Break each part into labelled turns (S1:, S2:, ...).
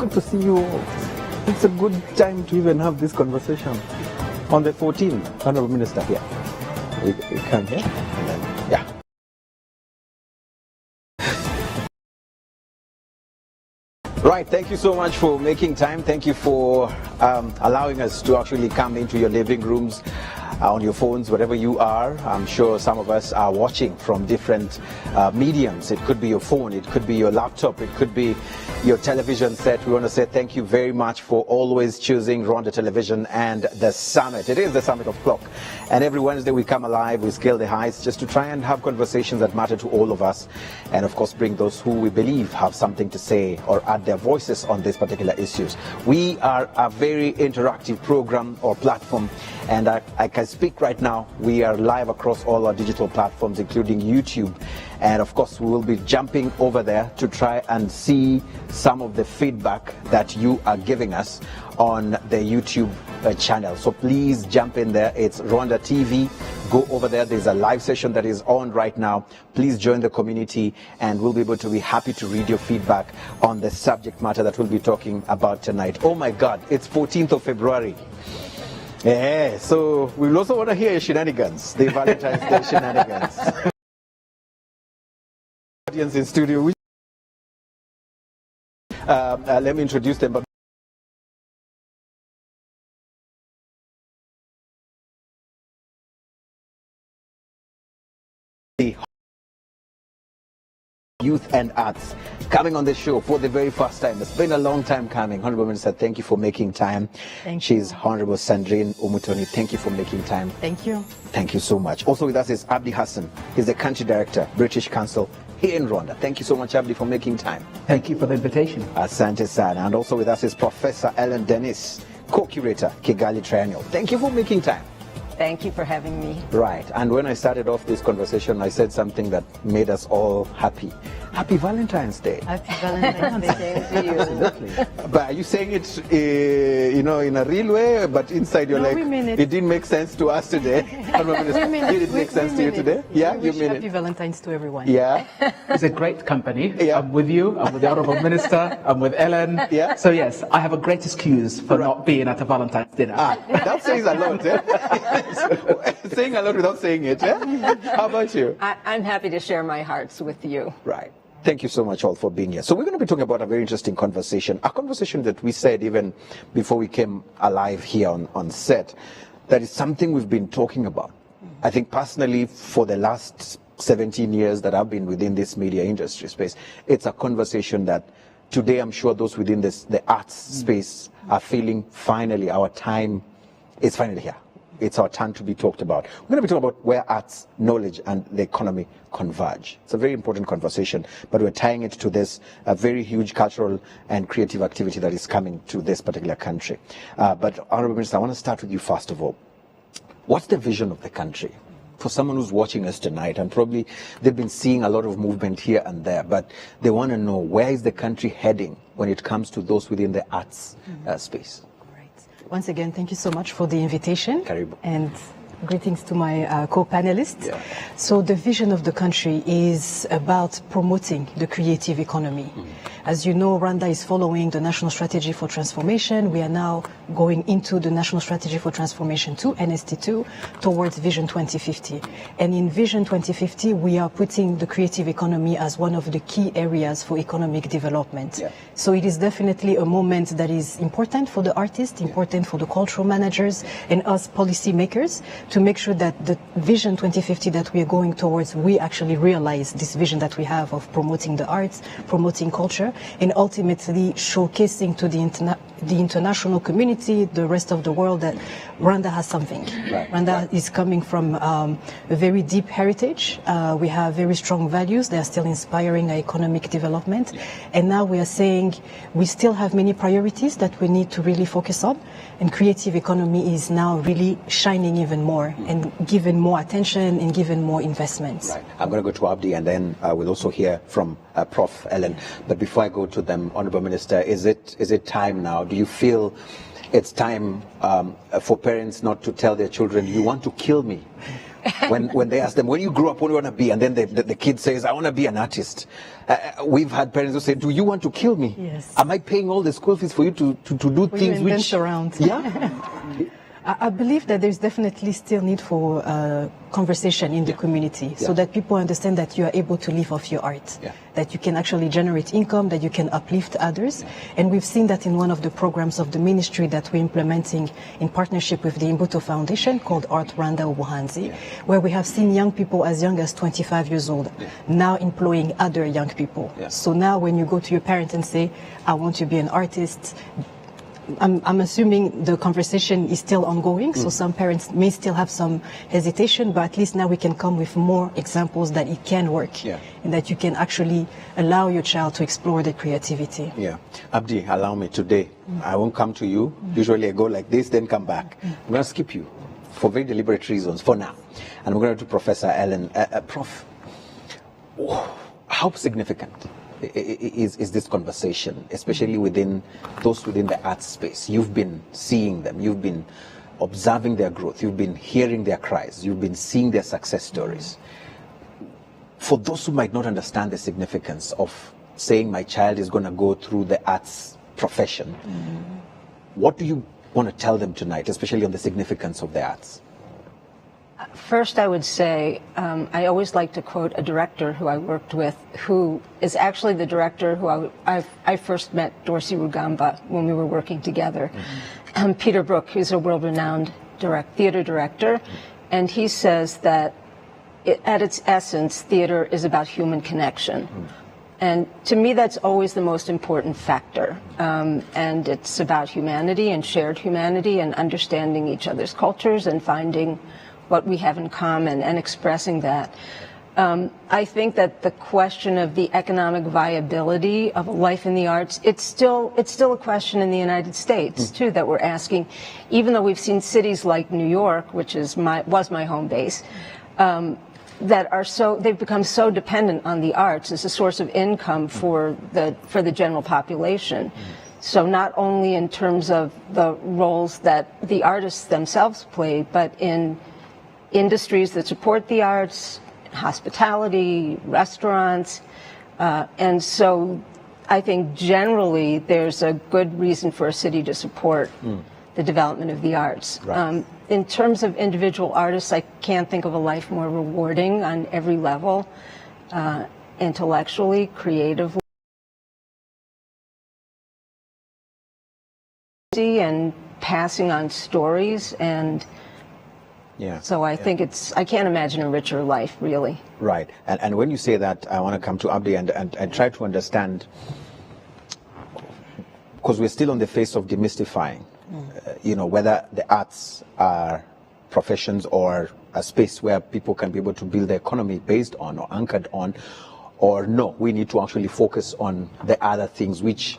S1: good to see you all. It's a good time to even have this conversation. On the 14th, Honorable Minister here. You come here, and then, yeah. Right, thank you so much for making time. Thank you for allowing us to actually come into your living rooms, on your phones, wherever you are. I'm sure some of us are watching from different mediums. It could be your phone, it could be your laptop, it could be your television set. We want to say thank you very much for always choosing Rwanda Television and the Summit. It is the Summit of Clock. And every Wednesday we come alive, we scale the heights just to try and have conversations that matter to all of us. And of course, bring those who we believe have something to say or add their voices on these particular issues. We are a very interactive program or platform. And I can speak right now, we are live across all our digital platforms, including YouTube. And of course, we will be jumping over there to try and see some of the feedback that you are giving us on the YouTube channel. So please jump in there. It's RwandaTV. Go over there. There's a live session that is on right now. Please join the community and we'll be able to be happy to read your feedback on the subject matter that we'll be talking about tonight. Oh my God, it's 14th of February. Yeah, so we also want to hear your shenanigans, the Valentine's Day shenanigans. Audience in studio, let me introduce them. But Youth and Arts coming on the show for the very first time. It's been a long time coming. Honorable Minister, thank you for making time.
S2: Thank you.
S1: She's Honorable Sandrine Umutoni. Thank you for making time.
S2: Thank you.
S1: Thank you so much. Also with us is Abdi Hassan. He's the Country Director, British Council here in Rwanda. Thank you so much, Abdi, for making time.
S3: Thank you for the invitation.
S1: Asante sana. And also with us is Professor Ellen Dennis, Co-Curator, Kigali Triennial. Thank you for making time.
S2: Thank you for having me.
S1: Right. And when I started off this conversation, I said something that made us all happy. Happy Valentine's Day.
S2: Happy Valentine's Day to you.
S1: Absolutely. But are you saying it, in a real way? But inside you're like, it didn't make sense to us today. Did it make sense to you today? Yeah,
S2: you mean it. Happy Valentine's to everyone.
S1: Yeah.
S3: It's a great company.
S1: Yeah.
S3: I'm with you. I'm with the Honorable Minister. I'm with Ellen.
S1: Yeah.
S3: So yes, I have a great excuse for not being at a Valentine's dinner.
S1: That says a lot. Saying a lot without saying it. Yeah? How about you?
S2: I'm happy to share my hearts with you.
S1: Right. Thank you so much all for being here. So we're going to be talking about a very interesting conversation, a conversation that we said even before we came alive here on set, that is something we've been talking about. I think personally for the last 17 years that I've been within this media industry space, it's a conversation that today I'm sure those within the arts space are feeling finally our time is finally here. It's our turn to be talked about. We're going to be talking about where arts, knowledge, and the economy converge. It's a very important conversation, but we're tying it to this very huge cultural and creative activity that is coming to this particular country. But Honorable Minister, I want to start with you first of all. What's the vision of the country? For someone who's watching us tonight, and probably they've been seeing a lot of movement here and there, but they want to know, where is the country heading when it comes to those within the arts space?
S2: Once again, thank you so much for the invitation.
S1: Karibu.
S2: And greetings to my co-panelists.
S1: Yeah.
S2: So the vision of the country is about promoting the creative economy. As you know, Rwanda is following the National Strategy for Transformation. We are now going into the National Strategy for Transformation 2, NST2, towards Vision 2050. And in Vision 2050, we are putting the creative economy as one of the key areas for economic development.
S1: Yeah.
S2: So it is definitely a moment that is important for the artists, important for the cultural managers and us policymakers, to make sure that the Vision 2050 that we are going towards, we actually realize this vision that we have of promoting the arts, promoting culture, and ultimately showcasing to the international community, the rest of the world, that Rwanda has something.
S1: Right.
S2: Rwanda is coming from a very deep heritage. We have very strong values. They are still inspiring our economic development. And now we are saying we still have many priorities that we need to really focus on. And creative economy is now really shining even more and given more attention and given more investments.
S1: Right. I'm going to go to Abdi, and then we'll also hear from Prof. Ellen. But before I go to them, Honorable Minister, is it time now? Do you feel it's time for parents not to tell their children, you want to kill me when they ask them, when you grow up, what do you want to be? And then the kid says, I want to be an artist. We've had parents who say, do you want to kill me?
S2: Yes.
S1: Am I paying all the school fees for you to do things which...
S2: around.
S1: Yeah.
S2: I believe that there's definitely still need for conversation in the community so that people understand that you are able to live off your art, that you can actually generate income, that you can uplift others. And we've seen that in one of the programs of the ministry that we're implementing in partnership with the Imbuto Foundation called Art Rwanda Ubuhanzi, where we have seen young people as young as 25 years old now employing other young people. So now when you go to your parents and say, I want to be an artist, I'm assuming the conversation is still ongoing, so some parents may still have some hesitation, but at least now we can come with more examples that it can work and that you can actually allow your child to explore their creativity.
S1: Yeah. Abdi, allow me today. I won't come to you. Usually I go like this, then come back. I'm going to skip you for very deliberate reasons for now. And we're going to Professor Ellen. Prof, how significant is this conversation, especially within the arts space? You've been seeing them, you've been observing their growth, you've been hearing their cries, you've been seeing their success stories. For those who might not understand the significance of saying my child is going to go through the arts profession, what do you want to tell them tonight, especially on the significance of the arts?
S4: First, I would say I always like to quote a director who I worked with, who is actually the director who I first met, Dorsey Rugamba, when we were working together. Peter Brook, who's a world-renowned theater director, and he says that at its essence, theater is about human connection. And to me, that's always the most important factor. And it's about humanity and shared humanity and understanding each other's cultures and finding what we have in common and expressing that. I think that the question of the economic viability of a life in the arts, it's still a question in the United States too that we're asking, even though we've seen cities like New York, which was my home base, that they've become so dependent on the arts as a source of income for the general population. So not only in terms of the roles that the artists themselves play, but in industries that support the arts, hospitality, restaurants, and so I think generally there's a good reason for a city to support the development of the arts.
S1: Right.
S4: In terms of individual artists, I can't think of a life more rewarding on every level, intellectually, creatively, and passing on stories. And so I think I can't imagine a richer life, really.
S1: Right. And when you say that, I want to come to Abdi and try to understand, because we're still on the face of demystifying, whether the arts are professions or a space where people can be able to build their economy based on or anchored on, or no, we need to actually focus on the other things, which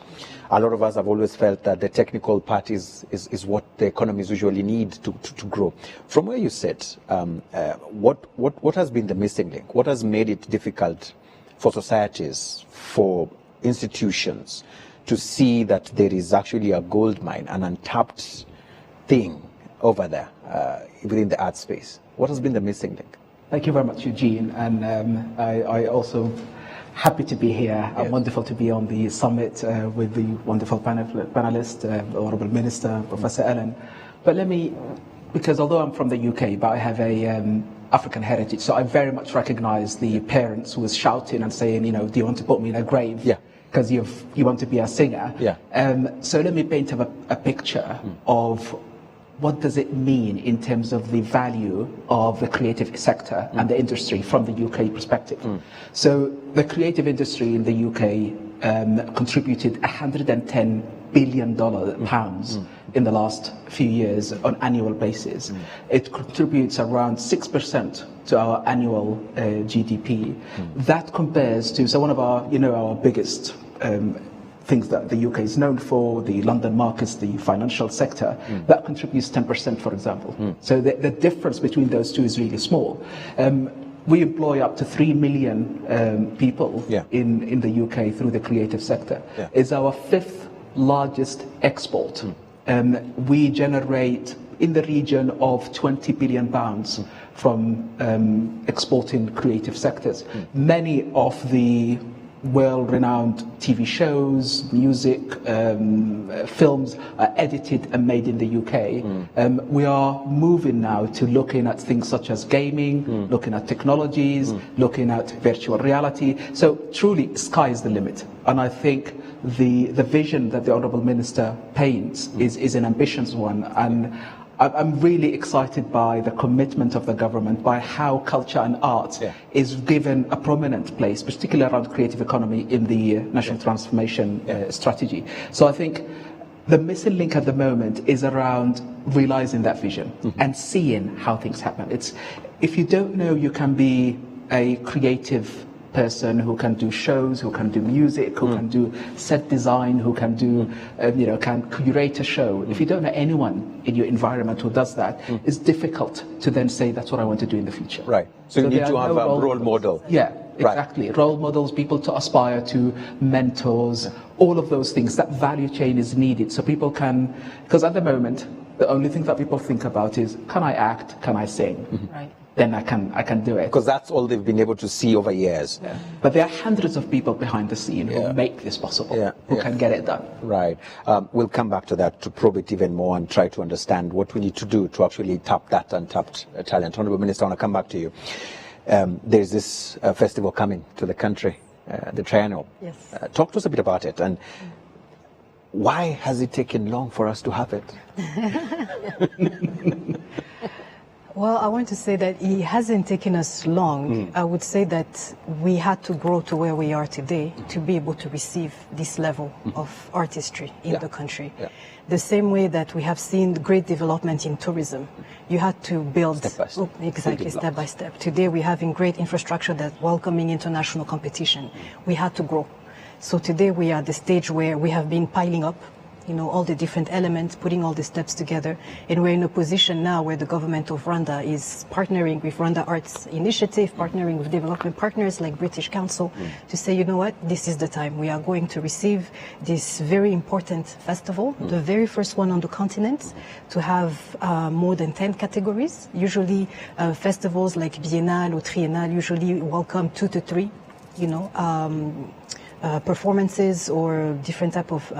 S1: a lot of us have always felt that the technical part is what the economies usually need to grow. From where you sit, what has been the missing link? What has made it difficult for societies, for institutions, to see that there is actually a gold mine, an untapped thing over there within the art space? What has been the missing link?
S3: Thank you very much, Eugene. And I also happy to be here.
S1: Yes.
S3: Wonderful to be on the summit with the wonderful panelist, Honourable Minister, Professor Ellen. But because although I'm from the UK, but I have a African heritage, so I very much recognise the parents who was shouting and saying, do you want to put me in a grave?
S1: Yeah.
S3: Because you want to be a singer.
S1: Yeah.
S3: So let me paint a picture of what does it mean in terms of the value of the creative sector and the industry from the UK perspective. So the creative industry in the UK contributed $110 billion pounds in the last few years on annual basis. It contributes around 6% to our annual GDP. That compares to, so one of our biggest things that the UK is known for, the London markets, the financial sector, that contributes 10%, for example. So the difference between those two is really small. We employ up to 3 million people in the UK through the creative sector. It's our 5th largest export. We generate in the region of 20 billion pounds from exporting creative sectors. Many of the well-renowned TV shows, music, films are edited and made in the UK. We are moving now to looking at things such as gaming, looking at technologies, looking at virtual reality. So truly, sky is the limit. And I think the vision that the Honourable Minister paints is an ambitious one. And I'm really excited by the commitment of the government, by how culture and art is given a prominent place, particularly around creative economy in the National Transformation Strategy. So I think the missing link at the moment is around realizing that vision and seeing how things happen. If you don't know you can be a creative person who can do shows, who can do music, who can do set design, who can do, can curate a show. If you don't know anyone in your environment who does that, it's difficult to then say that's what I want to do in the future.
S1: Right. So you need to have a role model.
S3: Yeah, exactly. Right. Role models, people to aspire to, mentors, all of those things. That value chain is needed so people can, because at the moment, the only thing that people think about is, can I act, can I sing?
S4: Right.
S3: Then I can do it.
S1: Because that's all they've been able to see over years.
S3: Yeah. But there are hundreds of people behind the scene who make this possible, who can get it done.
S1: Right. We'll come back to that, to probe it even more and try to understand what we need to do to actually tap that untapped talent. Honourable Minister, I want to come back to you. There's this festival coming to the country, the Triennial.
S2: Yes.
S1: Talk to us a bit about it. And why has it taken long for us to have it?
S2: Well, I want to say that it hasn't taken us long. I would say that we had to grow to where we are today to be able to receive this level of artistry in the country. Yeah. The same way that we have seen great development in tourism. You had to build
S1: step by step.
S2: Exactly, step by step. Today we're having great infrastructure that's welcoming international competition. We had to grow. So today we are at the stage where we have been piling up all the different elements, putting all the steps together. And we're in a position now where the government of Rwanda is partnering with Rwanda Arts Initiative, partnering with development partners like British Council to say, you know what, this is the time. We are going to receive this very important festival, the very first one on the continent, to have more than 10 categories. Usually festivals like Biennale or Triennale usually welcome 2 to 3, performances or different type of,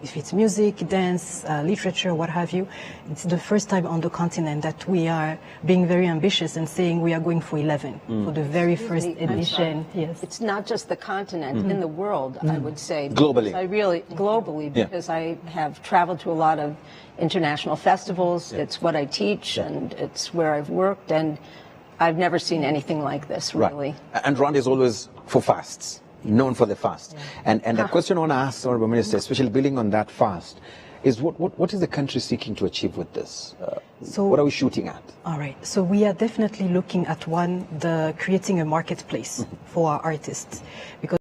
S2: if it's music, dance, literature, what have you. It's the first time on the continent that we are being very ambitious and saying we are going for 11 for the very first edition. Yes.
S4: It's not just the continent, in the world, I would say.
S1: Globally.
S4: Globally, because I have traveled to a lot of international festivals. It's what I teach and it's where I've worked, and I've never seen anything like this, really.
S1: Right. And Rwanda is always for fasts. Known for the fast. And the question I want to ask, Honourable Minister, especially building on that fast, is what is the country seeking to achieve with this? So what are we shooting at?
S2: All right. So we are definitely looking at creating a marketplace for our artists. Because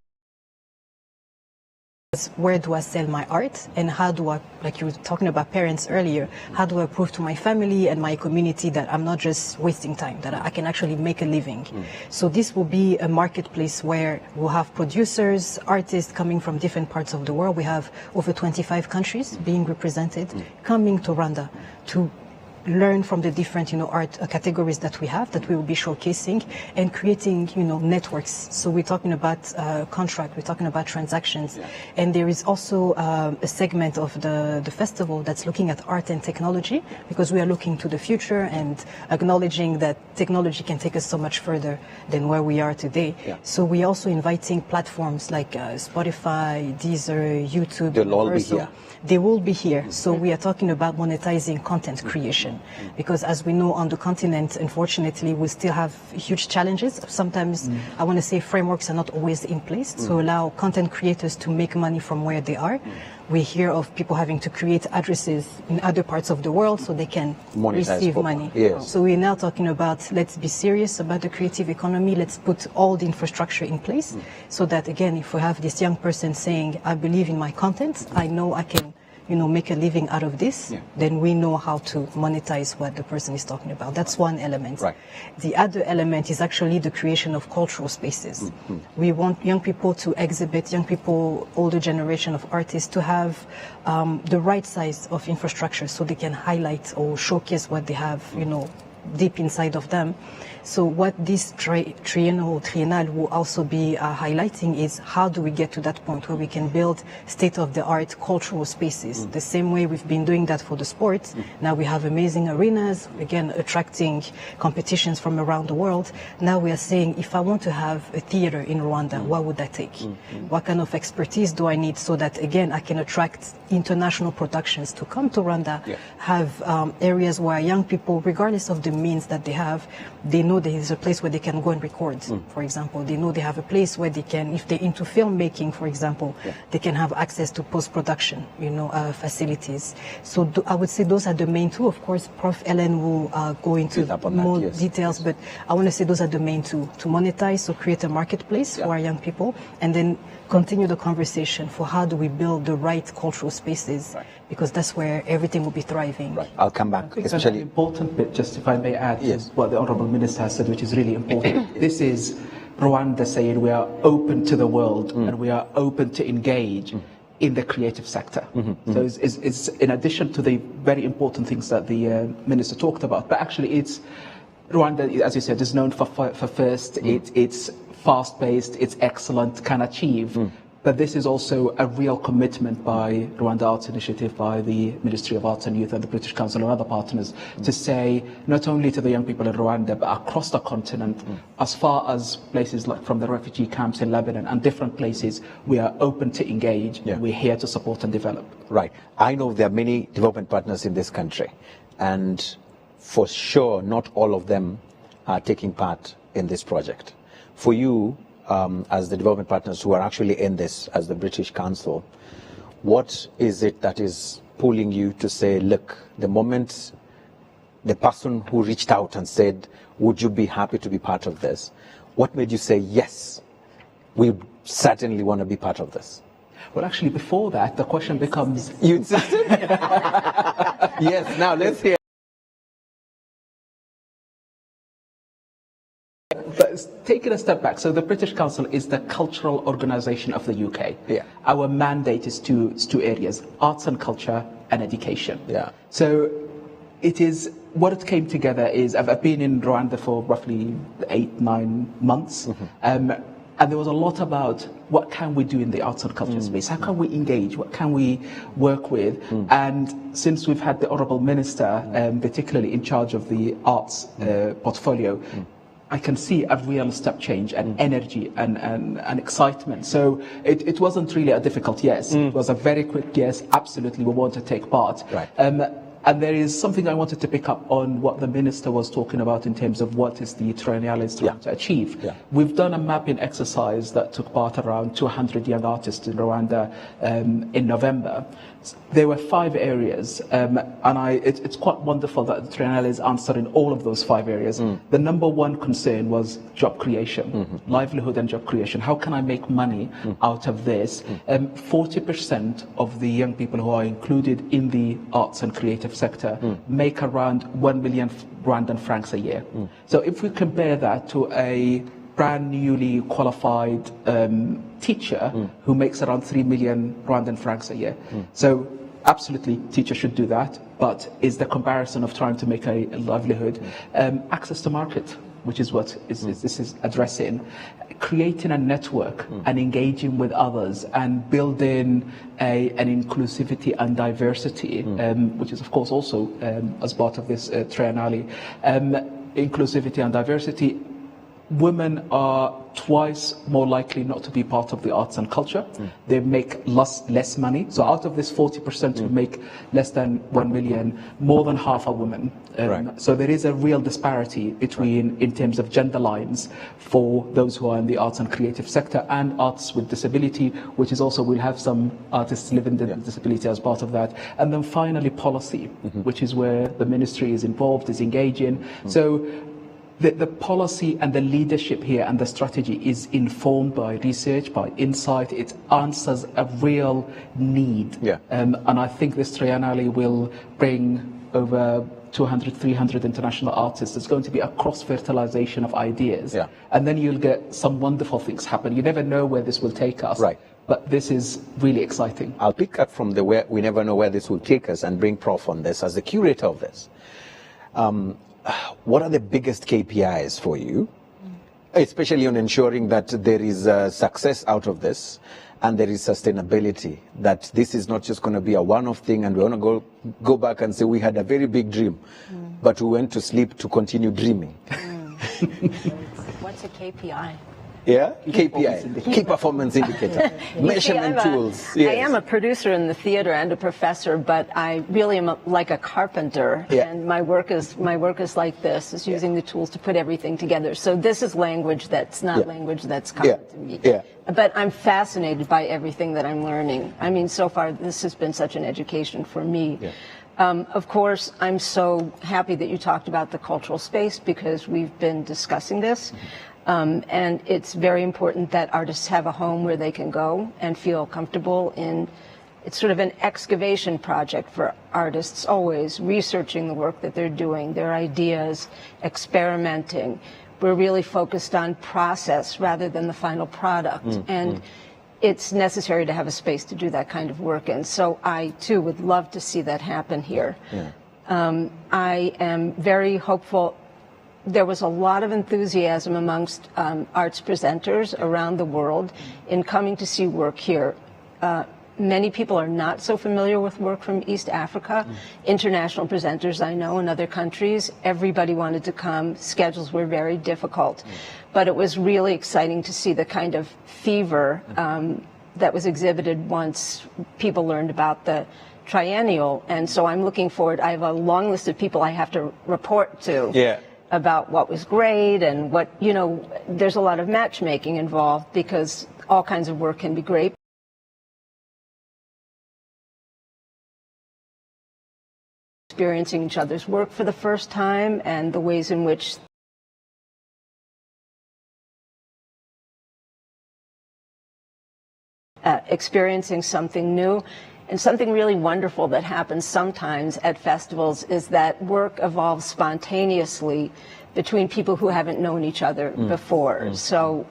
S2: where do I sell my art, and how do I, like you were talking about parents earlier, how do I prove to my family and my community that I'm not just wasting time, that I can actually make a living? So this will be a marketplace where we'll have producers, artists coming from different parts of the world. We have over 25 countries being represented, coming to Rwanda to learn from the different, art categories that we have, that we will be showcasing, and creating, networks. So we're talking about contract, we're talking about transactions, and there is also a segment of the festival that's looking at art and technology, because we are looking to the future and acknowledging that technology can take us so much further than where we are today. So we're also inviting platforms like Spotify, Deezer, YouTube.
S1: They'll all be here.
S2: They will be here. So we are talking about monetizing content creation, because as we know on the continent, unfortunately, we still have huge challenges. Sometimes I want to say frameworks are not always in place to allow content creators to make money from where they are. We hear of people having to create addresses in other parts of the world so they can receive money. So we're now talking about, let's be serious about the creative economy. Let's put all the infrastructure in place so that, again, if we have this young person saying, I believe in my content, I know I can make a living out of this, then we know how to monetize what the person is talking about. That's one element.
S1: Right.
S2: The other element is actually the creation of cultural spaces. We want young people to exhibit, young people, older generation of artists to have the right size of infrastructure so they can highlight or showcase what they have, deep inside of them. So what this triennial will also be highlighting is how do we get to that point where we can build state-of-the-art cultural spaces. The same way we've been doing that for the sports. Now we have amazing arenas, again, attracting competitions from around the world. Now we are saying, if I want to have a theater in Rwanda, what would that take? What kind of expertise do I need so that, again, I can attract international productions to come to Rwanda, have areas where young people, regardless of the means that they have, they know there is a place where they can go and record, for example. They know they have a place where they can, if they're into filmmaking, for example, they can have access to post-production, facilities. So I would say those are the main two. Of course, Prof. Ellen will go into more details, but I want to say those are the main two. To monetize, so create a marketplace for our young people, and then continue the conversation for how do we build the right cultural spaces, because that's where everything will be thriving.
S1: Right. I'll come back.
S3: I think that's an important bit, just if I may add, is what the Honourable Minister has said, which is really important. This is Rwanda saying we are open to the world and we are open to engage in the creative sector. So it's in addition to the very important things that the Minister talked about, but actually it's Rwanda, as you said, is known for first. It's fast-paced, it's excellent, can achieve. But this is also a real commitment by Rwanda Arts Initiative, by the Ministry of Arts and Youth and the British Council and other partners to say, not only to the young people in Rwanda, but across the continent, as far as places like from the refugee camps in Lebanon and different places, we are open to engage. We're here to support and develop.
S1: Right. I know there are many development partners in this country, and for sure, not all of them are taking part in this project. For you, as the development partners who are actually in this as the British Council, what is it that is pulling you to say, look, the moment the person who reached out and said, would you be happy to be part of this? What made you say, yes, we certainly want to be part of this?
S3: Well, actually, before that, the question becomes...
S1: You insisted? Yes, now let's hear.
S3: But taking a step back, so the British Council is the cultural organisation of the UK. Our mandate is two areas, arts and culture and education. So it is, what it came together is, I've been in Rwanda for roughly 8-9 months, and there was a lot about what can we do in the arts and culture space, how can we engage, what can we work with, and since we've had the Honourable Minister, particularly in charge of the arts portfolio, I can see a real step change and energy and excitement. So it wasn't really a difficult yes. It was a very quick yes, absolutely, we want to take part. And there is something I wanted to pick up on what the Minister was talking about in terms of what is the Triennial trying to achieve. We've done a mapping exercise that took part around 200 young artists in Rwanda in November. There were 5 areas, and it's quite wonderful that the Triennial is answering all of those 5 areas. The number one concern was job creation, livelihood and job creation. How can I make money out of this? 40% of the young people who are included in the arts and creative sector make around 1 million Rwandan francs a year. So if we compare that to a brand newly qualified teacher who makes around 3 million Rwandan francs a year. So absolutely, teachers should do that, but is the comparison of trying to make a livelihood, access to market, which is what this is addressing, creating a network and engaging with others and building an inclusivity and diversity, which is of course also as part of this triennale, inclusivity and diversity. Women are twice more likely not to be part of the arts and culture. They make less money. So out of this 40% who make less than 1 million, more than half are women. So there is a real disparity between, in terms of gender lines, for those who are in the arts and creative sector and arts with disability, which is also, we'll have some artists living with disability as part of that. And then finally policy, which is where the ministry is involved, is engaging. So the policy and the leadership here and the strategy is informed by research, by insight. It answers a real need.
S1: Yeah.
S3: And I think this triennale will bring over 200, 300 international artists. It's going to be a cross-fertilization of ideas.
S1: Yeah.
S3: And then you'll get some wonderful things happen. You never know where this will take us.
S1: Right.
S3: But this is really exciting.
S1: I'll pick up from the where we never know where this will take us and bring Prof on this as the curator of this. What are the biggest KPIs for you, especially on ensuring that there is success out of this and there is sustainability, that this is not just going to be a one-off thing and we want to go back and say we had a very big dream, but we went to sleep to continue dreaming.
S4: What's a KPI?
S1: Yeah, KPI, key performance indicator, measurement tools. Yes.
S4: I am a producer in the theater and a professor, but I really am like a carpenter, and my work is like this: is using the tools to put everything together. So this is language that's not language that's common to me.
S1: Yeah.
S4: But I'm fascinated by everything that I'm learning. I mean, so far this has been such an education for me.
S1: Yeah.
S4: Of course, I'm so happy that you talked about the cultural space because we've been discussing this. And it's very important that artists have a home where they can go and feel comfortable in. It's sort of an excavation project for artists, always researching the work that they're doing, their ideas, experimenting. We're really focused on process rather than the final product. And it's necessary to have a space to do that kind of work in. So I, too, would love to see that happen here.
S1: Yeah.
S4: I am very hopeful. There was a lot of enthusiasm amongst arts presenters around the world in coming to see work here. Many people are not so familiar with work from East Africa. International presenters I know in other countries, everybody wanted to come. Schedules were very difficult. But it was really exciting to see the kind of fever that was exhibited once people learned about the triennial. And so I'm looking forward. I have a long list of people I have to report to.
S1: Yeah.
S4: About what was great and what, there's a lot of matchmaking involved because all kinds of work can be great. Experiencing each other's work for the first time and the ways in which experiencing something new. And something really wonderful that happens sometimes at festivals is that work evolves spontaneously between people who haven't known each other before. So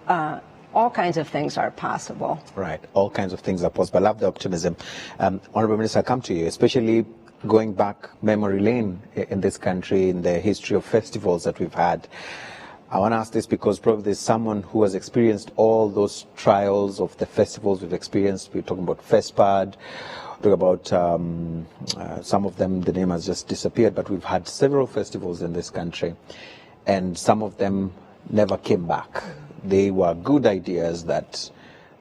S4: all kinds of things are possible.
S1: Right, all kinds of things are possible. I love the optimism. Honorable Minister, I come to you, especially going back memory lane in this country, in the history of festivals that we've had. I want to ask this because probably there's someone who has experienced all those trials of the festivals we've experienced. We're talking about FESPAD, talk about some of them, the name has just disappeared, but we've had several festivals in this country, and some of them never came back. They were good ideas that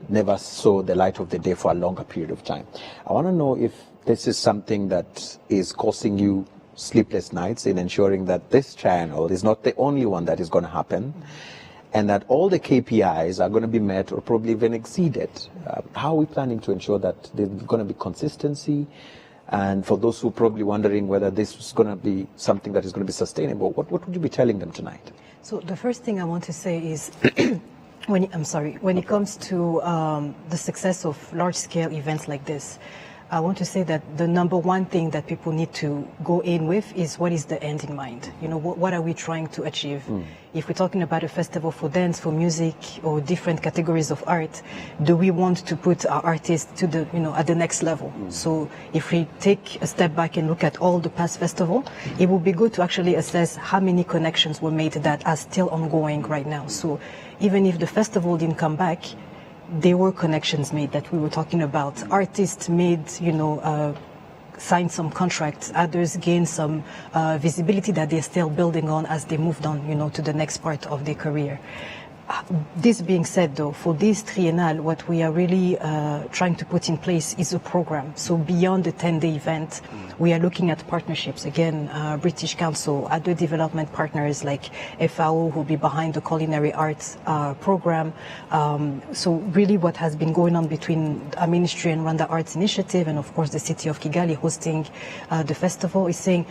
S1: never saw the light of the day for a longer period of time. I want to know if this is something that is causing you sleepless nights in ensuring that this triennial is not the only one that is going to happen, and that all the KPIs are going to be met or probably even exceeded. How are we planning to ensure that there's going to be consistency? And for those who are probably wondering whether this is going to be something that is going to be sustainable, what would you be telling them tonight?
S2: So the first thing I want to say is, when it comes to the success of large-scale events like this, I want to say that the number one thing that people need to go in with is what is the end in mind? What are we trying to achieve? If we're talking about a festival for dance, for music, or different categories of art, do we want to put our artists to the, at the next level? So if we take a step back and look at all the past festival, it would be good to actually assess how many connections were made that are still ongoing right now. So even if the festival didn't come back, there were connections made that we were talking about. Artists made, signed some contracts. Others gained some visibility that they're still building on as they moved on, to the next part of their career. This being said, though, for this triennale, what we are really trying to put in place is a program. So beyond the 10-day event, we are looking at partnerships. Again, British Council, other development partners like FAO, who will be behind the culinary arts program. So really what has been going on between our ministry and Rwanda Arts Initiative and, of course, the city of Kigali hosting the festival is saying,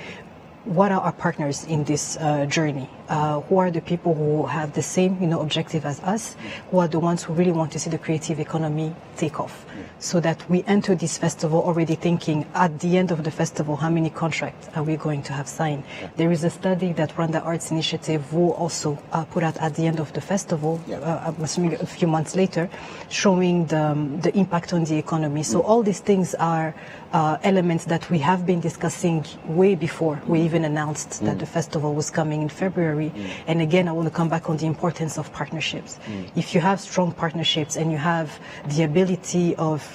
S2: what are our partners in this journey? Who are the people who have the same, objective as us? Who are the ones who really want to see the creative economy take off? So that we enter this festival already thinking at the end of the festival, how many contracts are we going to have signed? There is a study that Rwanda Arts Initiative will also put out at the end of the festival, I'm assuming a few months later, showing the impact on the economy. So all these things are elements that we have been discussing way before we even announced that the festival was coming in February. And again, I want to come back on the importance of partnerships. If you have strong partnerships and you have the ability of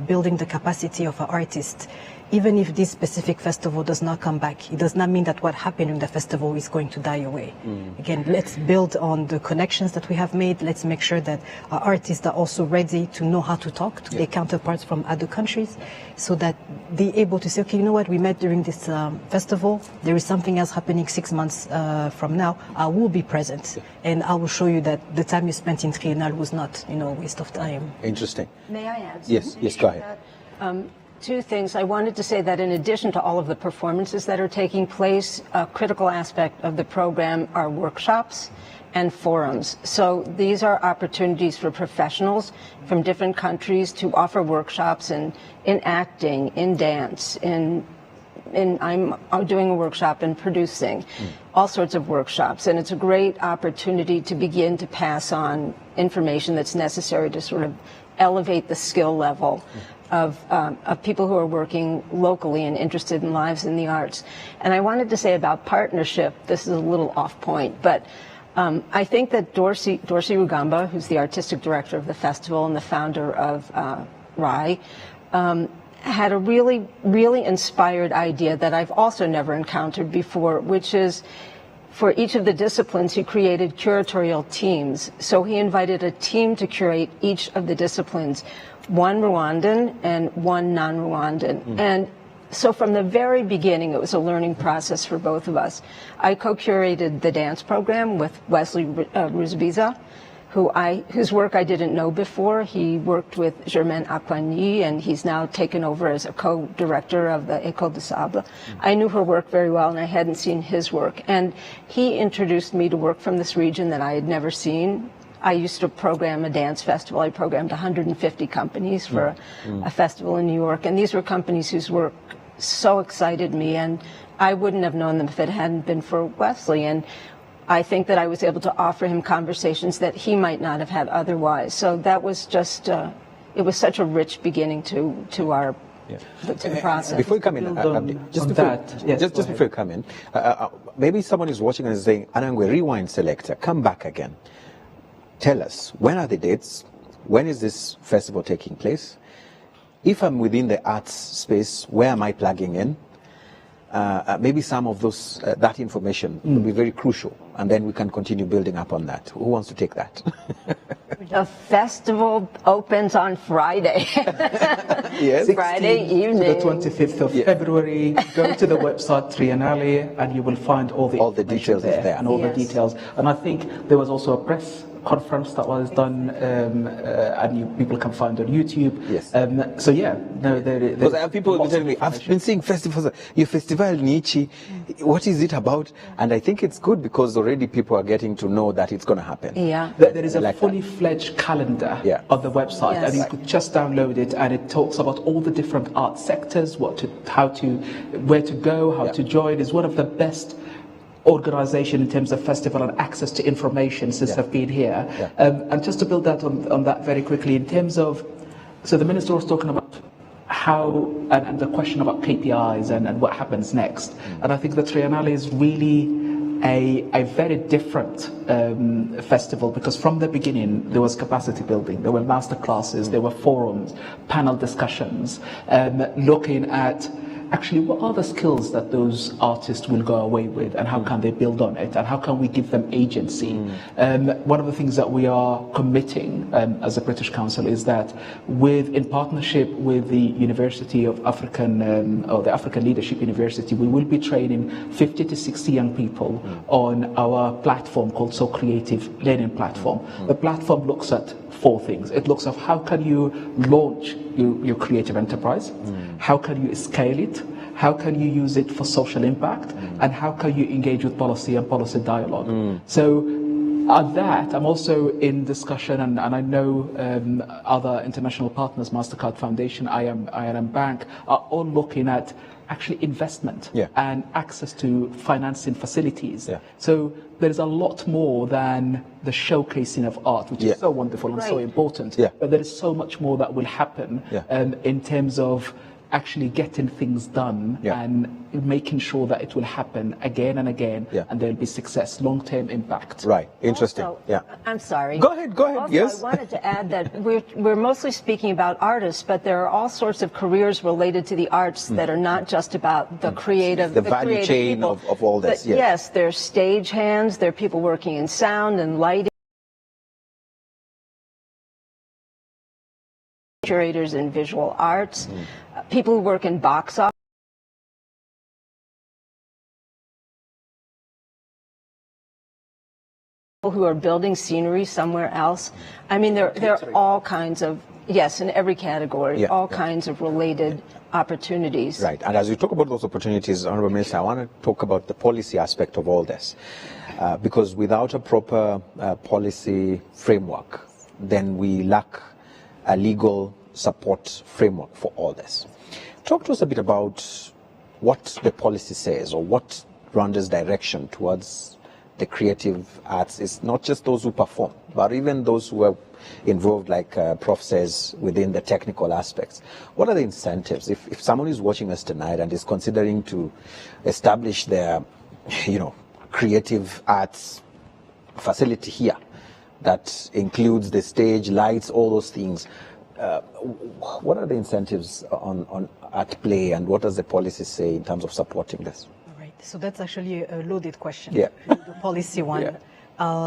S2: building the capacity of an artist, even if this specific festival does not come back, it does not mean that what happened in the festival is going to die away. Again, let's build on the connections that we have made. Let's make sure that our artists are also ready to know how to talk to their counterparts from other countries, so that they're able to say, okay, you know what, we met during this festival. There is something else happening 6 months from now. I will be present, and I will show you that the time you spent in Triennale was not, a waste of time.
S1: Interesting.
S4: May I add something?
S1: Yes, go ahead.
S4: Two things. I wanted to say that in addition to all of the performances that are taking place, a critical aspect of the program are workshops and forums. So these are opportunities for professionals from different countries to offer workshops in acting, in dance, I'm doing a workshop in producing, all sorts of workshops. And it's a great opportunity to begin to pass on information that's necessary to sort of elevate the skill level of people who are working locally and interested in lives in the arts. And I wanted to say about partnership, this is a little off point, but I think that Dorsey Rugamba, who's the artistic director of the festival and the founder of RAI, had a really, really inspired idea that I've also never encountered before, which is for each of the disciplines, he created curatorial teams. So he invited a team to curate each of the disciplines, one Rwandan and one non-Rwandan. And so from the very beginning, it was a learning process for both of us. I co-curated the dance program with Wesley Ruzibiza, whose work I didn't know before. He worked with Germaine Aquani, and he's now taken over as a co-director of the École de Sable. I knew her work very well, and I hadn't seen his work. And he introduced me to work from this region that I had never seen. I used to program a dance festival. I programmed 150 companies for a festival in New York, and these were companies whose work so excited me, and I wouldn't have known them if it hadn't been for Wesley. And I think that I was able to offer him conversations that he might not have had otherwise. So that was just, it was such a rich beginning to our to the process.
S1: Before you come in, just before you come in, maybe someone is watching and is saying, Anangwe, rewind selector, come back again. Tell us, when are the dates? When is this festival taking place? If I'm within the arts space, where am I plugging in? Maybe some of those that information will be very crucial, and then we can continue building up on that. Who wants to take that?
S4: The festival opens on Friday.
S1: Yes.
S4: Friday evening.
S3: To the 25th of February. Go to the website Triennale, and you will find all the
S1: details there.
S3: And all the details. And I think there was also a press conference that was done, and people can find on YouTube.
S1: Yes.
S3: So yeah,
S1: because I have people telling me, I've been seeing festivals. Your festival Nichi, what is it about? And I think it's good because already people are getting to know that it's going to happen.
S4: Yeah.
S3: There is a fully fledged calendar on the website,
S4: Yes.
S3: and you could just download it, and it talks about all the different art sectors, where to go, how to join. It's one of the best organization in terms of festival and access to information since I've been here. And just to build that on that very quickly, in terms of, so the minister was talking about how, and the question about KPIs and what happens next. And I think the Triennale is really a very different festival, because from the beginning there was capacity building, there were master classes, there were forums, panel discussions, looking at actually what are the skills that those artists will go away with, and how can they build on it, and how can we give them agency. One of the things that we are committing as a British Council is that in partnership with the University of African, or the African Leadership University, we will be training 50 to 60 young people on our platform called So Creative Learning Platform. The platform looks at 4 things. It looks at how can you launch your creative enterprise, how can you scale it, how can you use it for social impact, and how can you engage with policy and policy dialogue. So at that, I'm also in discussion, and I know other international partners, MasterCard Foundation, IRM Bank, are all looking at actually investment and access to financing facilities. So there is a lot more than the showcasing of art, which is so wonderful and so important. But there is so much more that will happen in terms of actually getting things done and making sure that it will happen again and again, and there'll be success, long-term impact.
S1: Right. Interesting.
S4: Also, I'm sorry.
S1: Go ahead.
S4: Also,
S1: Yes.
S4: I wanted to add that we're mostly speaking about artists, but there are all sorts of careers related to the arts that are not just about the creative,
S1: the value
S4: creative
S1: chain
S4: people.
S1: of all this.
S4: But yes, there's stage hands, there are people working in sound and lighting, curators in visual arts, people who work in box office. Who are building scenery somewhere else. I mean, there are all kinds of, in every category, all kinds of related opportunities.
S1: Right. And as we talk about those opportunities, Honorable Minister, I want to talk about the policy aspect of all this. Because without a proper policy framework, then we lack a legal support framework for all this. Talk to us a bit about what the policy says, or what Rwanda's direction towards the creative arts is, not just those who perform, but even those who are involved, like Prof says, within the technical aspects. What are the incentives? If someone is watching us tonight and is considering to establish their, creative arts facility here, that includes the stage, lights, all those things, what are the incentives at play, and what does the policy say in terms of supporting this?
S2: So that's actually a loaded question,
S1: the
S2: policy one,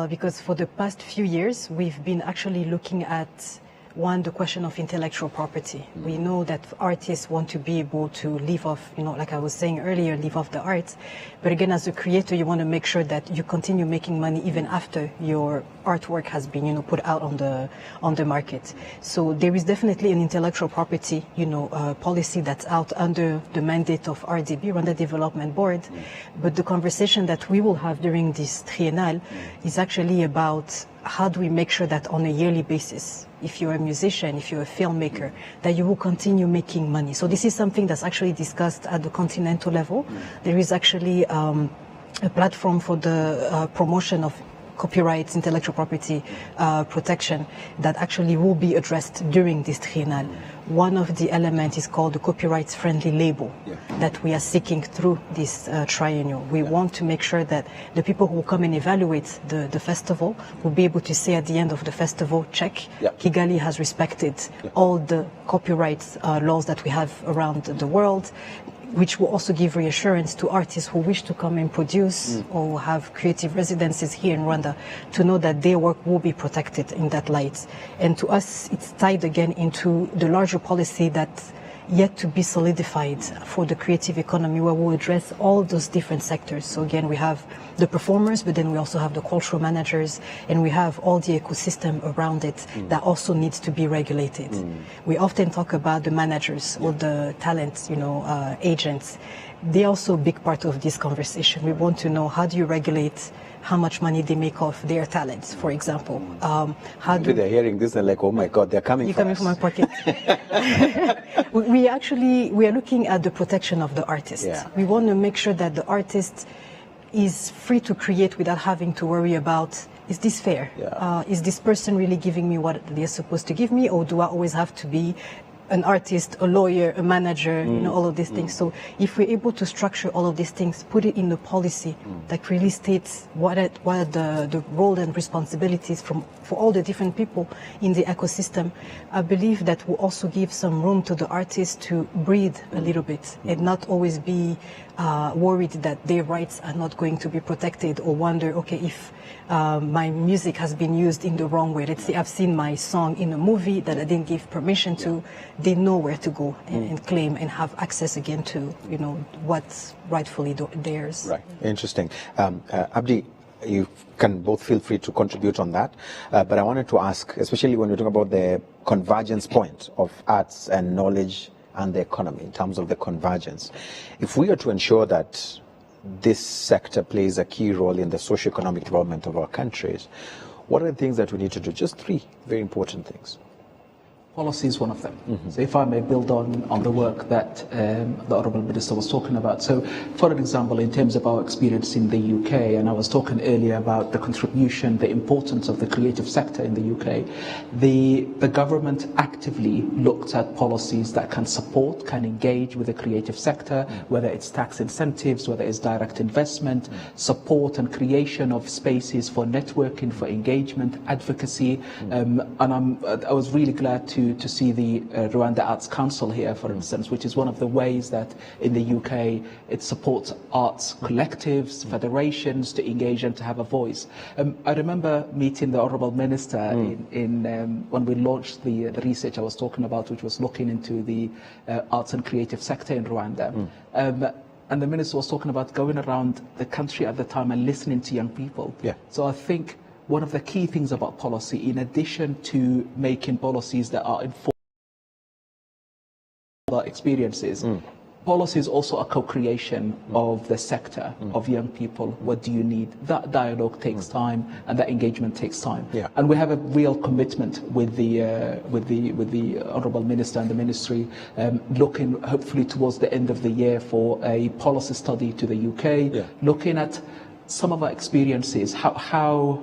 S2: because for the past few years, we've been actually looking at, the question of intellectual property. We know that artists want to be able to live off, like I was saying earlier, live off the arts. But again, as a creator, you want to make sure that you continue making money even after your artwork has been, put out on the market. So there is definitely an intellectual property, policy that's out under the mandate of RDB, Rwanda Development Board. But the conversation that we will have during this triennale is actually about how do we make sure that on a yearly basis, if you're a musician, if you're a filmmaker, that you will continue making money. So this is something that's actually discussed at the continental level. There is actually a platform for the promotion of copyright, intellectual property protection that actually will be addressed during this triennale. One of the elements is called the copyright-friendly label that we are seeking through this triennial. We want to make sure that the people who come and evaluate the festival will be able to say at the end of the festival, check, Kigali has respected all the copyright laws that we have around the world, which will also give reassurance to artists who wish to come and produce or have creative residences here in Rwanda to know that their work will be protected in that light. And to us, it's tied again into the larger policy that's yet to be solidified for the creative economy, where we'll address all those different sectors. So again, we have the performers, but then we also have the cultural managers, and we have all the ecosystem around it that also needs to be regulated. We often talk about the managers or the talent, agents. They're also a big part of this conversation. We want to know, how do you regulate how much money they make off their talents, for example?
S1: They're hearing this and like, oh my God, they're coming
S2: from my pocket. We are looking at the protection of the artist. We want to make sure that the artist is free to create without having to worry about, is this fair? Is this person really giving me what they're supposed to give me, or do I always have to be an artist, a lawyer, a manager, all of these things. So if we're able to structure all of these things, put it in the policy that really states what are the role and responsibilities for all the different people in the ecosystem, I believe that will also give some room to the artists to breathe a little bit and not always be worried that their rights are not going to be protected, or wonder, okay, if my music has been used in the wrong way. Let's say I've seen my song in a movie that I didn't give permission to. They know where to go and claim and have access again to, what's rightfully theirs.
S1: Right. Interesting. Abdi, you can both feel free to contribute on that. But I wanted to ask, especially when you're talking about the convergence point of arts and knowledge and the economy in terms of the convergence. If we are to ensure that this sector plays a key role in the socio-economic development of our countries, what are the things that we need to do? Just three very important things.
S3: Policy is one of them. So if I may build on the work that the Honourable Minister was talking about. So for an example, in terms of our experience in the UK, and I was talking earlier about the contribution, the importance of the creative sector in the UK, the government actively looked at policies that can support, can engage with the creative sector, whether it's tax incentives, whether it's direct investment, support and creation of spaces for networking, for engagement, advocacy. And I was really glad to see the Rwanda Arts Council here, for instance, which is one of the ways that in the UK it supports arts collectives, federations to engage and to have a voice. I remember meeting the Honourable Minister in when we launched the research I was talking about, which was looking into the arts and creative sector in Rwanda. And the Minister was talking about going around the country at the time and listening to young people. Yeah. So I think one of the key things about policy, in addition to making policies that are informed by experiences, policy is also a co-creation of the sector, of young people. What do you need? That dialogue takes time, and that engagement takes time. Yeah. And we have a real commitment with the Honourable Minister and the Ministry, looking hopefully towards the end of the year for a policy study to the UK, looking at some of our experiences, how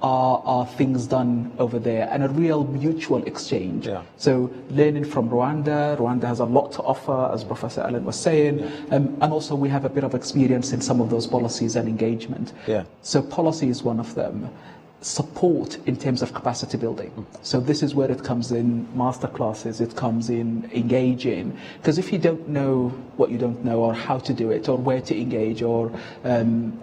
S3: are things done over there, and a real mutual exchange. So learning from Rwanda. Rwanda has a lot to offer, as Professor Allen was saying, and also we have a bit of experience in some of those policies and engagement. So policy is one of them. Support in terms of capacity building. So this is where it comes in masterclasses, it comes in engaging. Because if you don't know what you don't know, or how to do it, or where to engage, or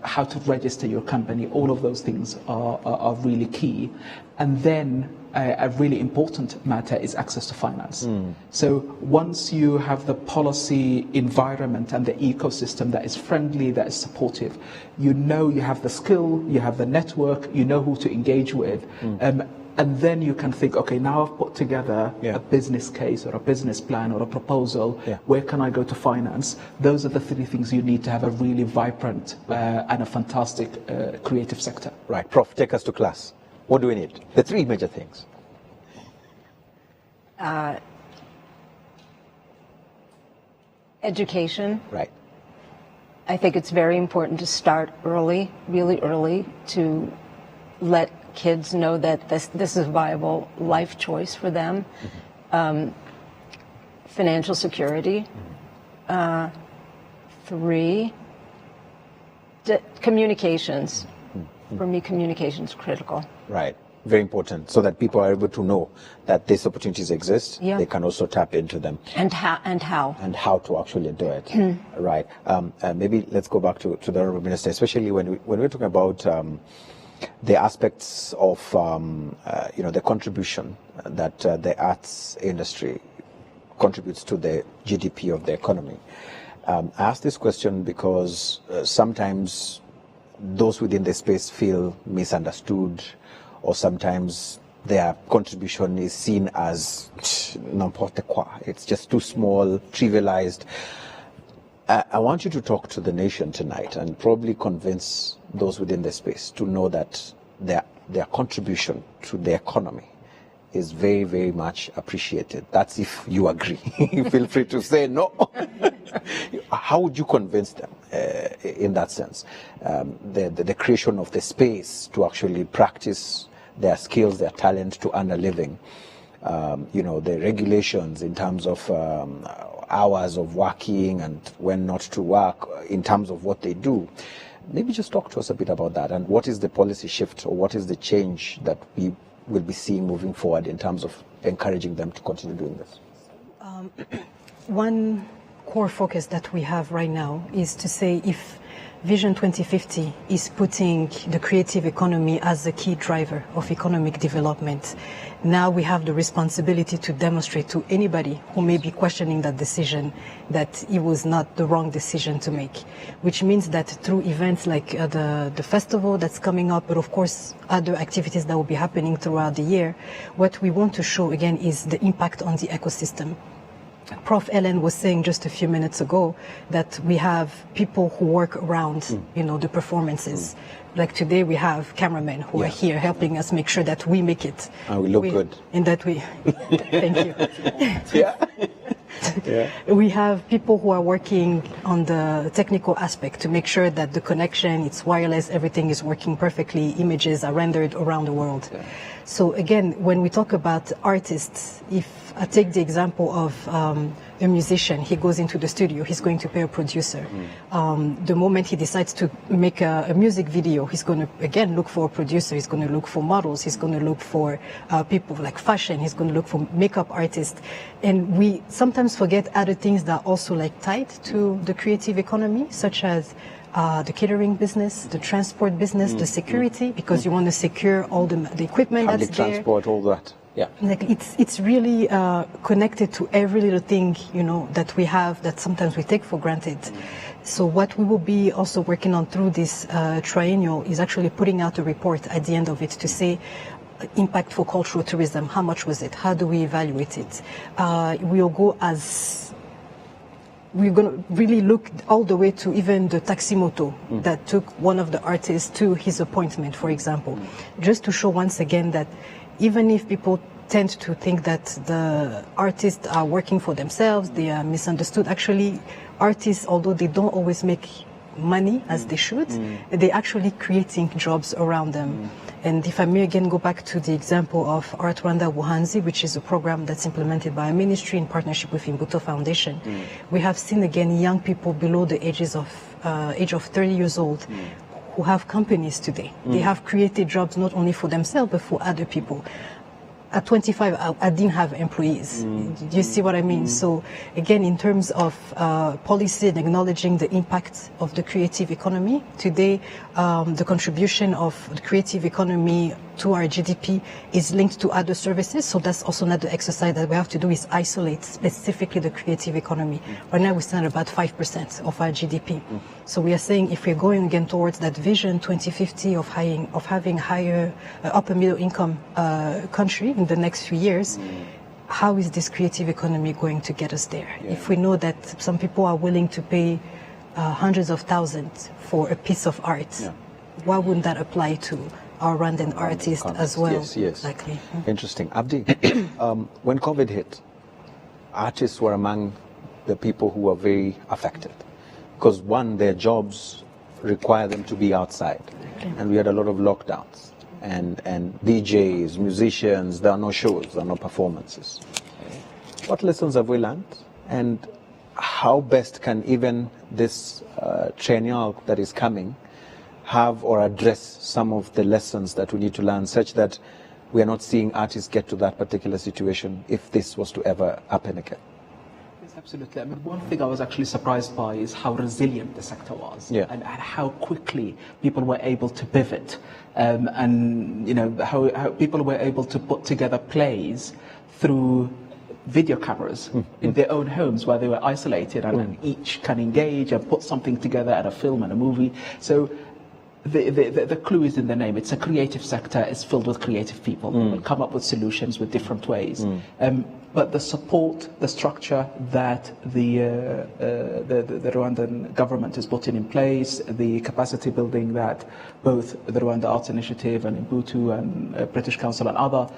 S3: how to register your company, all of those things are really key. And then a really important matter is access to finance. So once you have the policy environment and the ecosystem that is friendly, that is supportive, you know you have the skill, you have the network, you know who to engage with, and then you can think, okay, now I've put together a business case or a business plan or a proposal, where can I go to finance? Those are the three things you need to have a really vibrant and a fantastic creative sector.
S1: Right, Prof, take us to class. What do we need? The three major things.
S4: Education.
S1: Right.
S4: I think it's very important to start early, really early, to let kids know that this is a viable life choice for them. Financial security. 3, communications. For me, communication is critical.
S1: Right. Very important, so that people are able to know that these opportunities exist. They can also tap into them.
S4: And how. And
S1: how to actually do it. Right. Maybe let's go back to the Honourable Minister, especially when we're talking about the aspects of the contribution that the arts industry contributes to the GDP of the economy. I ask this question because sometimes those within the space feel misunderstood, or sometimes their contribution is seen as n'importe quoi. It's just too small, trivialized. I want you to talk to the nation tonight and probably convince those within the space to know that their contribution to the economy is very, very much appreciated. That's if you agree. Feel free to say no. How would you convince them in that sense? The creation of the space to actually practice their skills, their talent to earn a living. The regulations in terms of hours of working and when not to work, in terms of what they do. Maybe just talk to us a bit about that, and what is the policy shift, or what is the change that we will be seeing moving forward in terms of encouraging them to continue doing this?
S2: One core focus that we have right now is to say, if Vision 2050 is putting the creative economy as the key driver of economic development, now we have the responsibility to demonstrate to anybody who may be questioning that decision that it was not the wrong decision to make. Which means that through events like the festival that's coming up, but of course other activities that will be happening throughout the year, what we want to show again is the impact on the ecosystem. Prof. Ellen was saying just a few minutes ago that we have people who work around, the performances. Like today we have cameramen who are here helping us make sure that we make it.
S1: And we look good.
S2: And that we, thank you.
S1: Yeah.
S2: We have people who are working on the technical aspect to make sure that the connection, it's wireless, everything is working perfectly, images are rendered around the world.
S1: Yeah.
S2: So again, when we talk about artists, if I take the example of a musician, he goes into the studio, he's going to pay a producer. The moment he decides to make a music video, he's going to, again, look for a producer, he's going to look for models, he's going to look for people like fashion, he's going to look for makeup artists. And we sometimes forget other things that are also like tied to the creative economy, such as the catering business, the transport business, the security, because you want to secure all the equipment
S1: Public
S2: that's there.
S1: transport, all that. Yeah.
S2: Like it's really connected to every little thing, that we have that sometimes we take for granted. So what we will be also working on through this triennial is actually putting out a report at the end of it to say, impact for cultural tourism, how much was it? How do we evaluate it? We'll go we're going to really look all the way to even the taximoto that took one of the artists to his appointment, for example, just to show once again that even if people tend to think that the artists are working for themselves, they are misunderstood. Actually, artists, although they don't always make money as they should, they're actually creating jobs around them. And if I may again go back to the example of Art Rwanda Buhanzi, which is a program that's implemented by a ministry in partnership with Imbuto Foundation, we have seen again young people below the age of 30 years old who have companies today. They have created jobs not only for themselves but for other people. At 25, I didn't have employees. Do you see what I mean? So again, in terms of policy and acknowledging the impact of the creative economy, today the contribution of the creative economy to our GDP is linked to other services. So that's also not the exercise that we have to do, is isolate specifically the creative economy. Right now we stand at about 5% of our GDP. So we are saying if we're going again towards that vision 2050 of having higher upper middle income country in the next few years, how is this creative economy going to get us there? If we know that some people are willing to pay hundreds of thousands for a piece of art, why wouldn't that apply to our Rwandan artists as well?
S1: Yes.
S2: Exactly.
S1: Interesting. Abdi, when COVID hit, artists were among the people who were very affected because, one, their jobs require them to be outside, and we had a lot of lockdowns. And DJs, musicians, there are no shows, there are no performances. What lessons have we learned? And how best can even this triennial that is coming have or address some of the lessons that we need to learn, such that we are not seeing artists get to that particular situation if this was to ever happen again?
S3: Yes, absolutely. I mean, one thing I was actually surprised by is how resilient the sector was, and how quickly people were able to pivot, and how people were able to put together plays through video cameras in their own homes where they were isolated, and each can engage and put something together at a film and a movie. So the clue is in the name. It's a creative sector. It's filled with creative people who will come up with solutions with different ways. But the support, the structure that the Rwandan government is putting in place, the capacity building that both the Rwanda Arts Initiative and Imbuto and British Council and other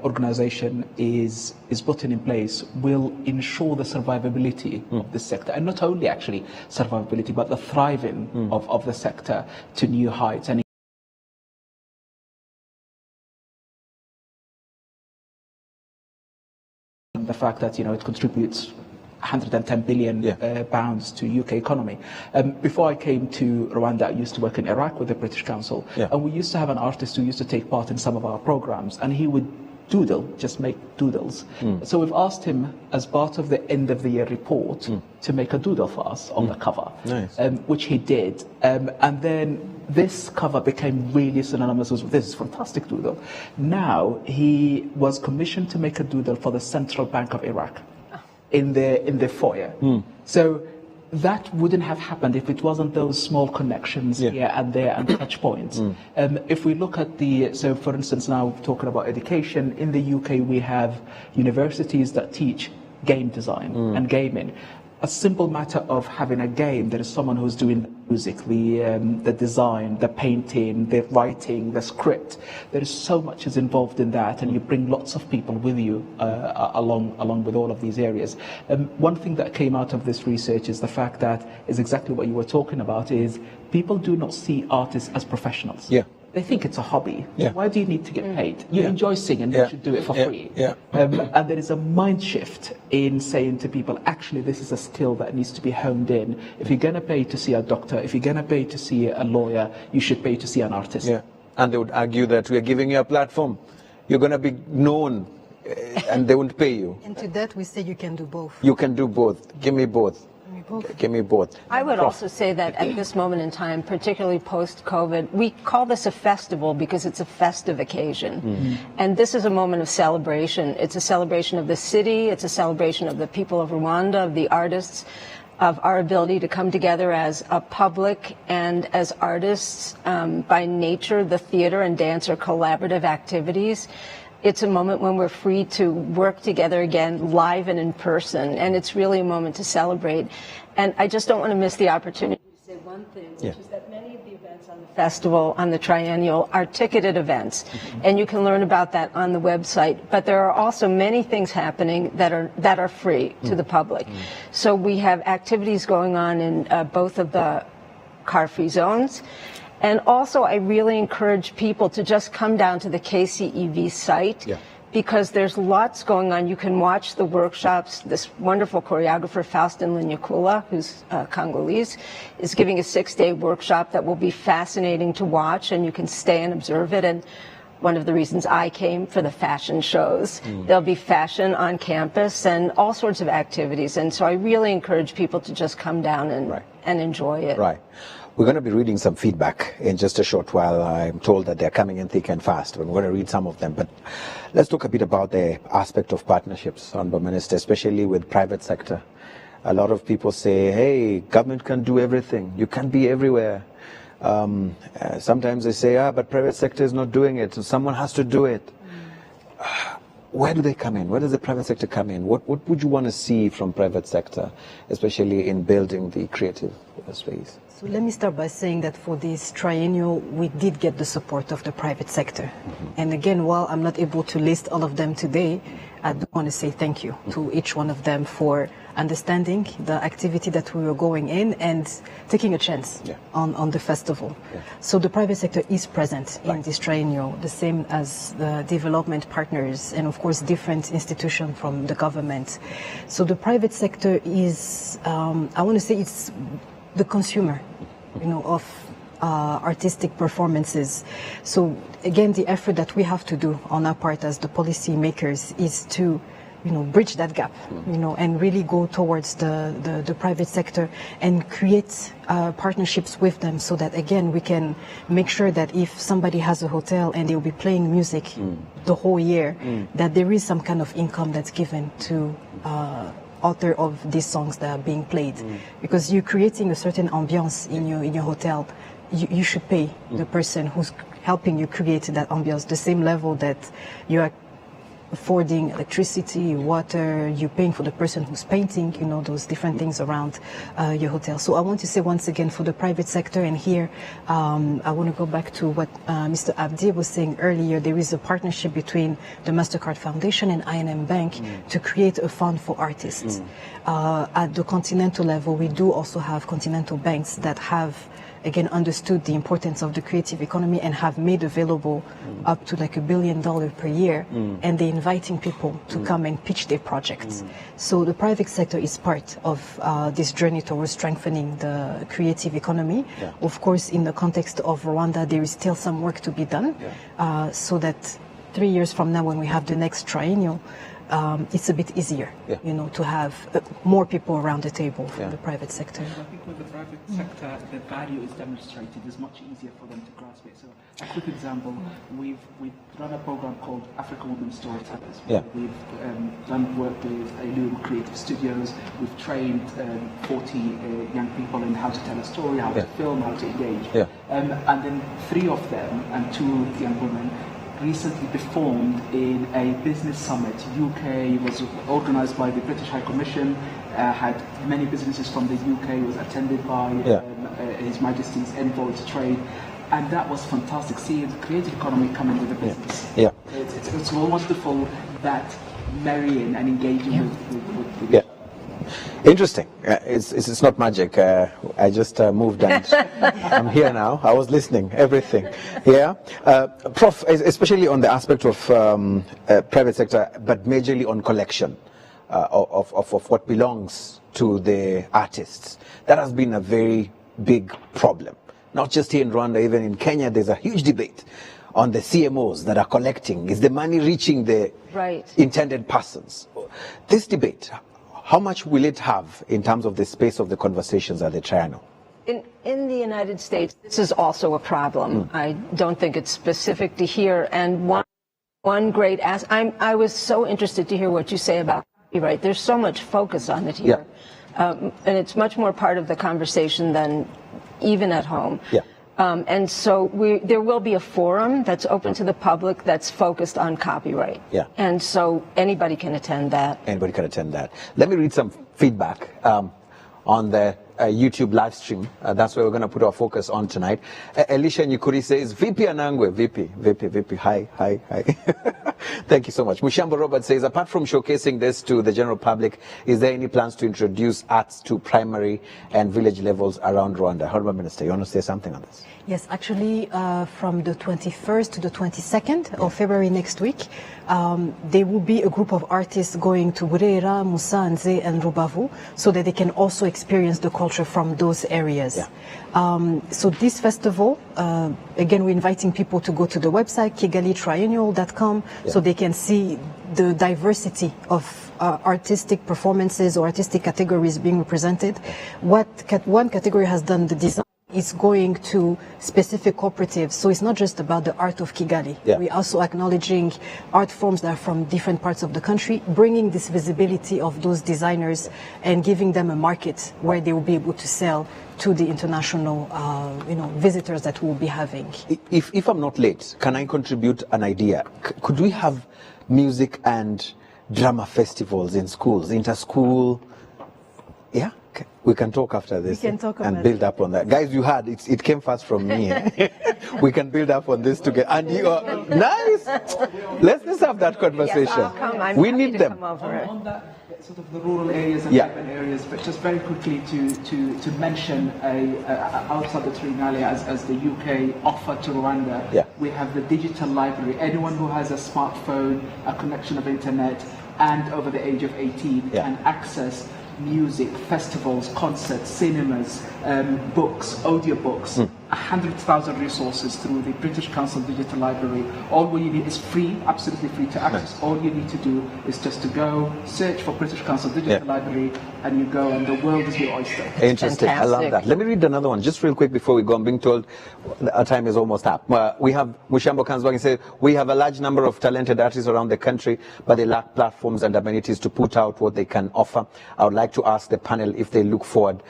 S3: organization is putting in place will ensure the survivability of this sector. And not only actually survivability, but the thriving of the sector to new heights. And the fact that it contributes 110 billion pounds to UK economy. Before I came to Rwanda, I used to work in Iraq with the British Council, and we used to have an artist who used to take part in some of our programs, and he would doodle, just make doodles. So we've asked him, as part of the end of the year report, to make a doodle for us on the cover, which he did. And then this cover became really synonymous with this is fantastic doodle. Now he was commissioned to make a doodle for the Central Bank of Iraq in the foyer. So that wouldn't have happened if it wasn't those small connections here and there and touch points. If we look at so for instance, now talking about education, in the UK we have universities that teach game design and gaming. A simple matter of having a game, there is someone who's doing the music, the design, the painting, the writing, the script. There is so much is involved in that, and you bring lots of people with you along with all of these areas. One thing that came out of this research is the fact that is exactly what you were talking about, is people do not see artists as professionals.
S1: Yeah.
S3: They think it's a hobby.
S1: Yeah.
S3: Why do you need to get paid? You enjoy singing, you should do it for free.
S1: Yeah.
S3: And there is a mind shift in saying to people, actually, this is a skill that needs to be honed in. If you're going to pay to see a doctor, if you're going to pay to see a lawyer, you should pay to see an artist.
S1: Yeah. And they would argue that we are giving you a platform. You're going to be known, and they won't pay you.
S2: And to that, we say you can do both.
S1: You can do both. Give me both. Give me both.
S4: I would also say that at this moment in time, particularly post-COVID, we call this a festival because it's a festive occasion. And this is a moment of celebration. It's a celebration of the city. It's a celebration of the people of Rwanda, of the artists, of our ability to come together as a public and as artists. By nature, the theater and dance are collaborative activities. It's a moment when we're free to work together again, live and in person, and it's really a moment to celebrate. And I just don't want to miss the opportunity to say one thing, which is that many of the events on the festival, on the triennial, are ticketed events, and you can learn about that on the website. But there are also many things happening that are free to the public. So we have activities going on in both of the car-free zones. And also, I really encourage people to just come down to the KCEV site because there's lots going on. You can watch the workshops. This wonderful choreographer, Faustin Linyakula, who's Congolese, is giving a 6-day workshop that will be fascinating to watch, and you can stay and observe it. And one of the reasons I came for the fashion shows. There'll be fashion on campus and all sorts of activities. And so I really encourage people to just come down and enjoy it.
S1: Right. We're going to be reading some feedback in just a short while. I'm told that they're coming in thick and fast. We're going to read some of them. But let's talk a bit about the aspect of partnerships, Honorable Minister, especially with private sector. A lot of people say, hey, government can do everything. You can't be everywhere. Sometimes they say, but private sector is not doing it, so someone has to do it. Where do they come in? Where does the private sector come in? What would you want to see from private sector, especially in building the creative space?
S2: So let me start by saying that for this triennial, we did get the support of the private sector. And again, while I'm not able to list all of them today, I do want to say thank you to each one of them for understanding the activity that we were going in and taking a chance on the festival. So the private sector is present in this triennial, the same as the development partners and of course different institutions from the government. So the private sector is, I want to say it's the consumer, of artistic performances. So again, the effort that we have to do on our part as the policy makers is to bridge that gap, and really go towards the private sector and create partnerships with them so that, again, we can make sure that if somebody has a hotel and they'll be playing music the whole year, that there is some kind of income that's given to author of these songs that are being played. Because you're creating a certain ambiance in your hotel, you should pay the person who's helping you create that ambiance the same level that you are affording electricity, water, you're paying for the person who's painting, those different things around your hotel. So I want to say once again for the private sector, and here I want to go back to what Mr. Abdi was saying earlier, there is a partnership between the MasterCard Foundation and I&M Bank to create a fund for artists. At the continental level, we do also have continental banks that have again understood the importance of the creative economy and have made available up to like $1 billion per year, and they're inviting people to come and pitch their projects. So the private sector is part of this journey towards strengthening the creative economy. Of course, in the context of Rwanda, there is still some work to be done, so that 3 years from now when we have the next triennial, it's a bit easier, to have more people around the table from the private sector.
S3: I think with the private sector, the value is demonstrated. It's much easier for them to grasp it. So, a quick example: we've run a program called African Women Storytellers. We've done work with Ilum Creative Studios. We've trained 40 young people in how to tell a story, how to film, how to engage. And then 3 of them and 2 young women recently performed in a business summit. UK was organized by the British High Commission, had many businesses from the UK, was attended by His Majesty's Envoy to Trade. And that was fantastic, seeing the creative economy come into the business.
S1: Yeah.
S3: It's wonderful that marrying and engaging with
S1: yeah. Interesting. It's not magic. I just moved and I'm here now. I was listening, everything. Yeah. Prof, especially on the aspect of private sector, but majorly on collection of what belongs to the artists. That has been a very big problem. Not just here in Rwanda, even in Kenya, there's a huge debate on the CMOs that are collecting. Is the money reaching the intended persons? This debate, how much will it have in terms of the space of the conversations at the triennial?
S4: In the United States, this is also a problem. I don't think it's specific to here. And one great I was so interested to hear what you say about copyright. There's so much focus on it here. And it's much more part of the conversation than even at home. And so there will be a forum that's open to the public that's focused on copyright. And so anybody can attend that.
S1: Anybody can attend that. Let me read some feedback on the YouTube live stream. That's where we're going to put our focus on tonight. Elisha Nyukuri says, VP Anangwe, VP, hi. Thank you so much. Mushambo Robert says, apart from showcasing this to the general public, is there any plans to introduce arts to primary and village levels around Rwanda? Honorable Minister, you want to say something on this?
S2: Yes, actually, from the 21st to the 22nd of February next week, there will be a group of artists going to Burera, Musanze, and Rubavu, so that they can also experience the culture from those areas. So this festival, again, we're inviting people to go to the website, kigalitriennial.com, so they can see the diversity of artistic performances or artistic categories being represented. One category has done the design. It's going to specific cooperatives. So it's not just about the art of Kigali. We're also acknowledging art forms that are from different parts of the country, bringing this visibility of those designers and giving them a market where they will be able to sell to the international visitors that we'll be having.
S1: If I'm not late, can I contribute an idea? Could we have music and drama festivals in schools, inter-school? Yeah? We can talk after this and build up on that. Guys, you heard, it came first from me. We can build up on this together. And you are nice. Let's have that conversation. We need them.
S3: On that sort of the rural areas and urban areas, but just very quickly to mention outside the Triennale as the UK offer to Rwanda, we have the digital library. Anyone who has a smartphone, a connection of internet, and over the age of 18 can access music, festivals, concerts, cinemas, books, audiobooks, 100,000 resources through the British Council Digital Library. All what you need is free, absolutely free to access. All you need to do is just to go, search for British Council Digital Library, and you go, and the world is your oyster.
S1: Interesting. I love that. Let me read another one, just real quick before we go. I'm being told our time is almost up. We have Mushambo Kanzwagi say, we have a large number of talented artists around the country, but they lack platforms and amenities to put out what they can offer. I would like to ask the panel if they look forward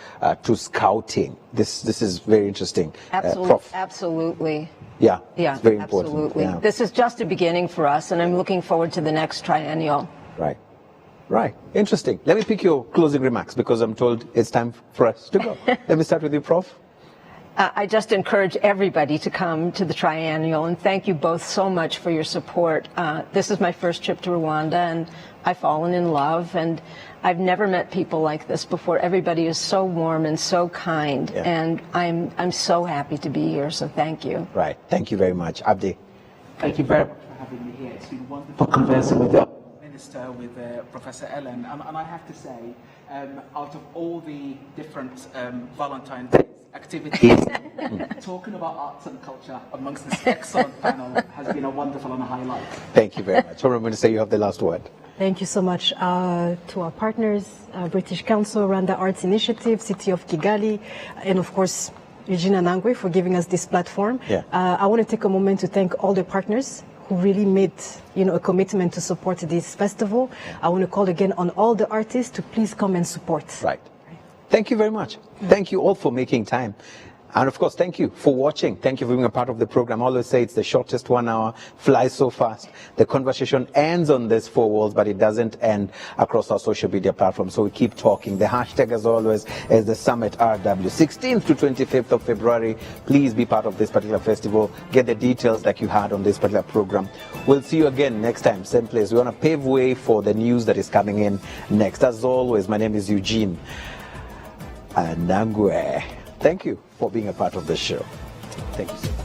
S1: to scouting. This is very interesting.
S4: Absolutely.
S1: Yeah, it's very important.
S4: Absolutely. This is just a beginning for us, and I'm looking forward to the next triennial.
S1: Right. Interesting. Let me pick your closing remarks, because I'm told it's time for us to go. Let me start with you, Prof.
S4: I just encourage everybody to come to the triennial, and thank you both so much for your support. This is my first trip to Rwanda, and I've fallen in love, and I've never met people like this before. Everybody is so warm and so kind, and I'm so happy to be here, so thank you.
S1: Right. Thank you very much. Abdi.
S3: Thank you very much for having me here. It's been wonderful conversing with the Minister, with Professor Ellen, and I have to say, out of all the different Valentine's Day activities, talking about arts and culture amongst this excellent panel has been a wonderful and a highlight.
S1: Thank you very much. Honorable Minister, you have the last word.
S2: Thank you so much to our partners, British Council, Rwanda Arts Initiative, City of Kigali, and of course, Eugene Anangwe for giving us this platform. I want to take a moment to thank all the partners who really made a commitment to support this festival. I want to call again on all the artists to please come and support.
S1: Right. Thank you very much. Thank you all for making time. And of course, thank you for watching. Thank you for being a part of the program. I always say it's the shortest 1 hour, flies so fast. The conversation ends on this four walls, but it doesn't end across our social media platforms. So we keep talking. The hashtag, as always, is the Summit RW. 16th to 25th of February. Please be part of this particular festival. Get the details like you had on this particular program. We'll see you again next time, same place. We want to pave way for the news that is coming in next. As always, my name is Eugene Anangwe. Thank you for being a part of the show. Thank you so much.